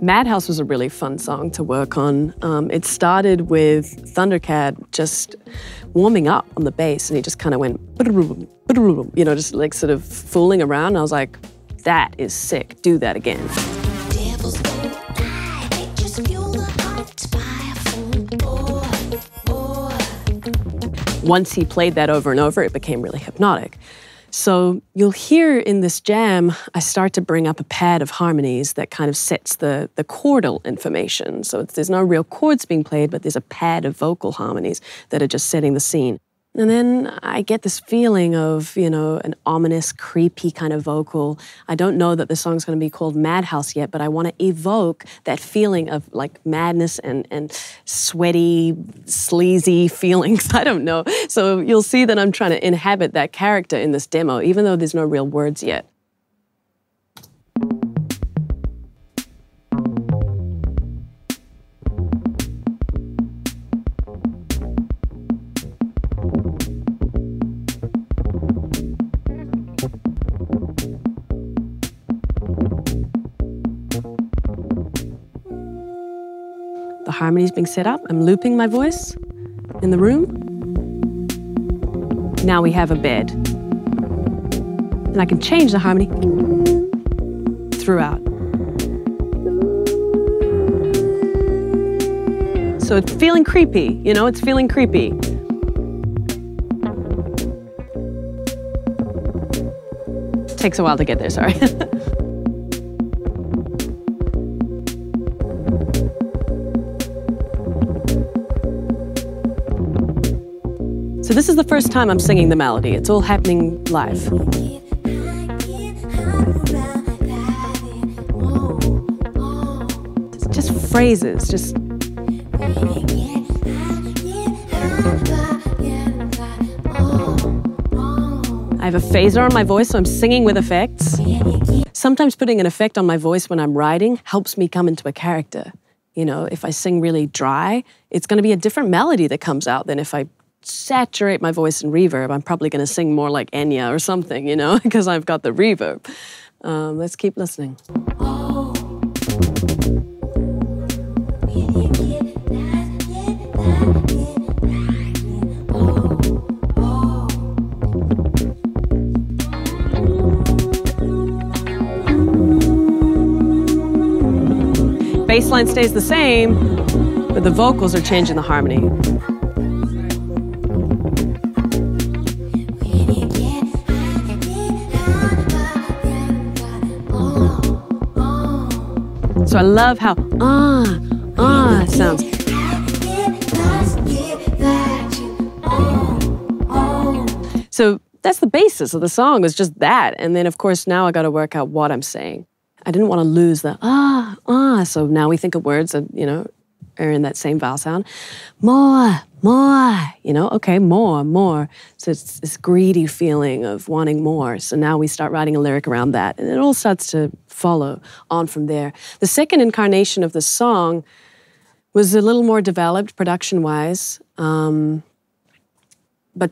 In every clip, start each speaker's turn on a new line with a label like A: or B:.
A: Madhouse was a really fun song to work on. It started with Thundercat just warming up on the bass, and he just kind of went, you know, just like sort of fooling around. And I was like, that is sick, do that again. Once he played that over and over, it became really hypnotic. So you'll hear in this jam, I start to bring up a pad of harmonies that kind of sets the chordal information. So there's no real chords being played, but there's a pad of vocal harmonies that are just setting the scene. And then I get this feeling of, you know, an ominous, creepy kind of vocal. I don't know that the song's going to be called Madhouse yet, but I want to evoke that feeling of like madness and sweaty, sleazy feelings. I don't know. So you'll see that I'm trying to inhabit that character in this demo, even though there's no real words yet. The harmony's being set up. I'm looping my voice in the room. Now we have a bed. And I can change the harmony throughout. So it's feeling creepy, you know, it's feeling creepy. Takes a while to get there, sorry. So this is the first time I'm singing the melody. It's all happening live. It's just phrases, just... I have a phaser on my voice, so I'm singing with effects. Sometimes putting an effect on my voice when I'm writing helps me come into a character. You know, if I sing really dry, it's going to be a different melody that comes out than if I saturate my voice in reverb. I'm probably going to sing more like Enya or something, you know, because I've got the reverb. Let's keep listening. Bassline stays the same, but the vocals are changing the harmony. So I love how sounds. So that's the basis of the song, was just that. And then of course now I got to work out what I'm saying. I didn't want to lose the so now we think of words that, you know, are in that same vowel sound. More, you know, okay, more. So it's this greedy feeling of wanting more. So now we start writing a lyric around that, and it all starts to follow on from there. The second incarnation of the song was a little more developed production-wise, but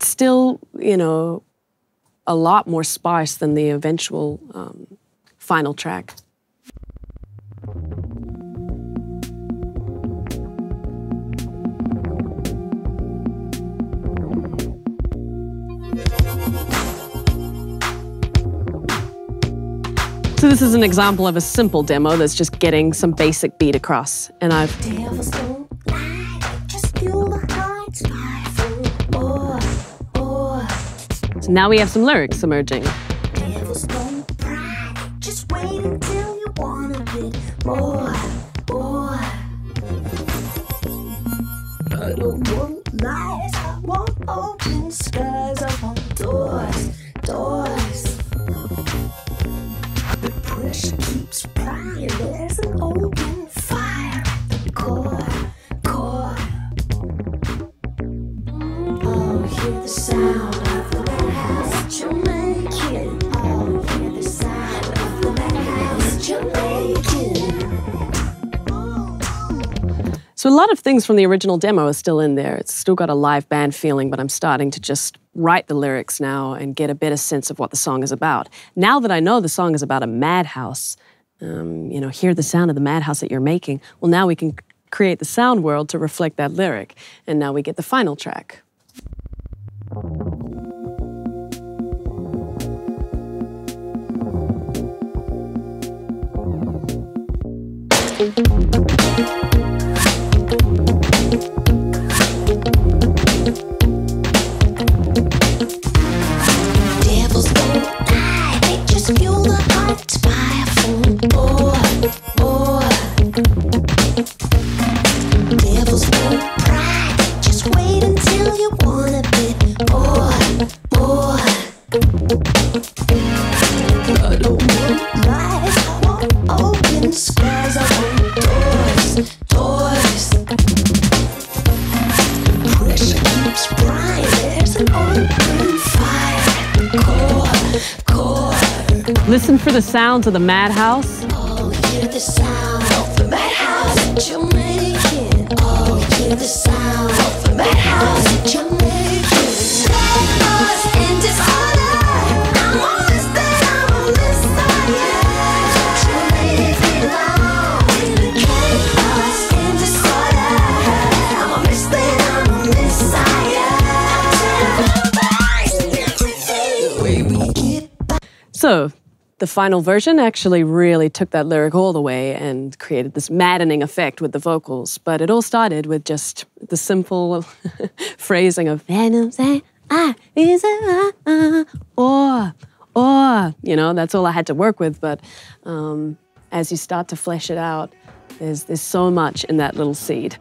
A: still, you know, a lot more sparse than the eventual final track. So this is an example of a simple demo that's just getting some basic beat across. And I've... So now we have some lyrics emerging. I don't want lies, I want open skies, I want doors. The pressure keeps flying, there's an open fire at the core. Oh, hear the sound of the madhouse, you're making. Oh, hear the sound of the madhouse, you're making. So a lot of things from the original demo are still in there. It's still got a live band feeling, but I'm starting to just write the lyrics now and get a better sense of what the song is about. Now that I know the song is about a madhouse, you know, hear the sound of the Madhouse that you're making. Well, now we can create the sound world to reflect that lyric. And now we get the final track.
B: Devils don't lie, they just fuel the heart's fireful. Devils don't pride, just wait until you want a bit more. I don't want lies, I want open skies, I want doors. Pressure keeps bright, there's an open fire. Core.
A: Listen for the sounds of the Madhouse.
B: Oh, hear the sound of the Madhouse that you're making. Oh, hear the sound of the Madhouse that you're making. Chaos and disorder. I'm always there, I'm on this side. Don't you leave me alone. Chaos and disorder. I'm on this thing, I'm on this side.
A: So the final version actually really took that lyric all the way and created this maddening effect with the vocals. But it all started with just the simple phrasing of or, you know, that's all I had to work with. But as you start to flesh it out, there's so much in that little seed.